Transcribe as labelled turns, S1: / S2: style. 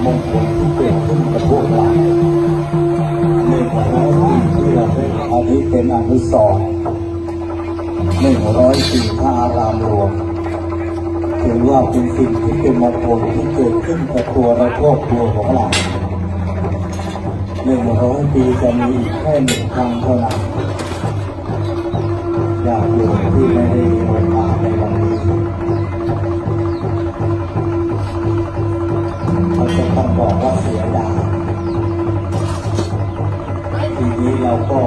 S1: มงคลที่เกิดขึ้นกับพวกเรา100 ปีที่เราได้อันนี้เป็นอนุสรณ์100 ปีพระอารามหลวงถือว่าเป็นสิ่งที่เป็นมงคลที่เกิดขึ้นกับตัวและครอบครัวของเรา100 ปีจะมีอีกแค่1 ครั้งเท่านั้นญาติโยมที่ไม่ได้มีโอกาสในวันนี้เขาจะต้องบอกว่าเสียดายทีนี้เราก็